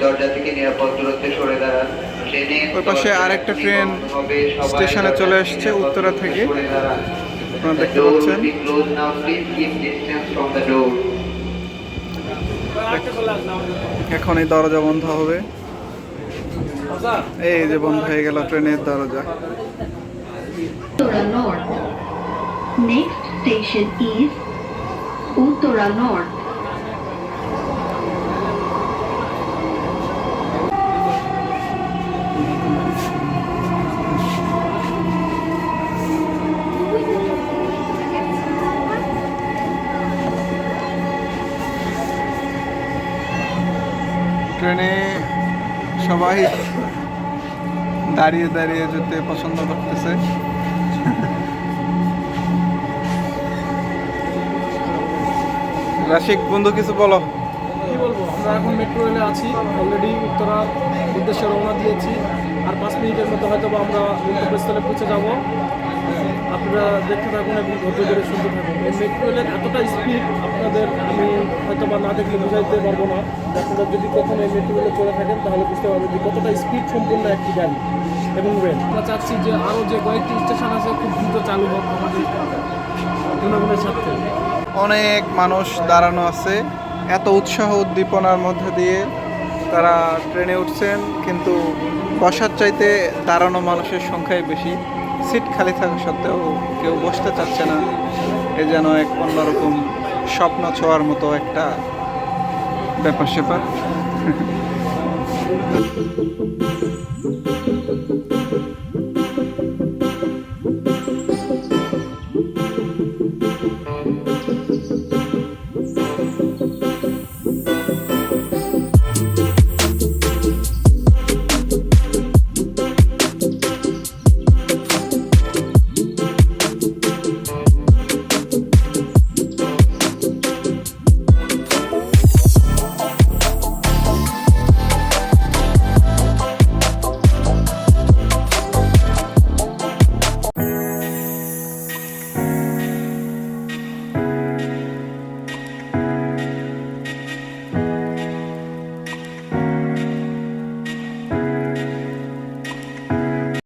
দরজা থেকে নিরাপদ দূরত্বে সরে দাঁড়ান। ওই পাশে আরেকটা ট্রেন স্টেশনে চলে এসেছে উত্তরা থেকে, আপনারা দেখতে পাচ্ছেন। এখন এই দরজা বন্ধ হবে, এই যে বন্ধ হয়ে গেল ট্রেনের দরজা। Uttara North. Next station is Uttara North. ট্রেনে সবাই দাঁড়িয়ে দাঁড়িয়ে যেতে পছন্দ করতেছে। রাশিক বন্ধু কিছু বলো। কি বলবো, আমরা এখন মেট্রো রেলে আছি, অলরেডি উত্তরার উদ্দেশ্যে রওনা দিয়েছি। আর 5 মিনিটের মধ্যে হয়তো আমরা গন্তব্যস্থলে পৌঁছে যাব। আপনারা দেখতে থাকুন এবং ধৈর্য ধরে শুনতে থাকুন। এই মেট্রো রেলের এতটা স্পিড আপনাদের আমি হয়তো বা না দেখলে বোঝাইতে পারবো না। আপনারা যদি কখনো এই মেট্রো রেলে চলে থাকেন তাহলে বুঝতে পারবেন যে কতটা স্পিড সম্পূর্ণ একটি গাড়ি এবং রেল। আমরা চাচ্ছি যে আরও যে কয়েকটি স্টেশন আছে খুব দ্রুত চালু হোক আমাদের জনগণের স্বার্থে। অনেক মানুষ দাঁড়ানো আছে, এত উৎসাহ উদ্দীপনার মধ্যে দিয়ে তারা ট্রেনে উঠছেন, কিন্তু বসার চাইতে দাঁড়ানো মানুষের সংখ্যাই বেশি। সিট খালি থাকা সত্ত্বেও কেউ বসতে চাচ্ছে না। এ যেন এক অন্যরকম স্বপ্ন ছোঁয়ার মতো একটা ব্যাপার স্যাপার।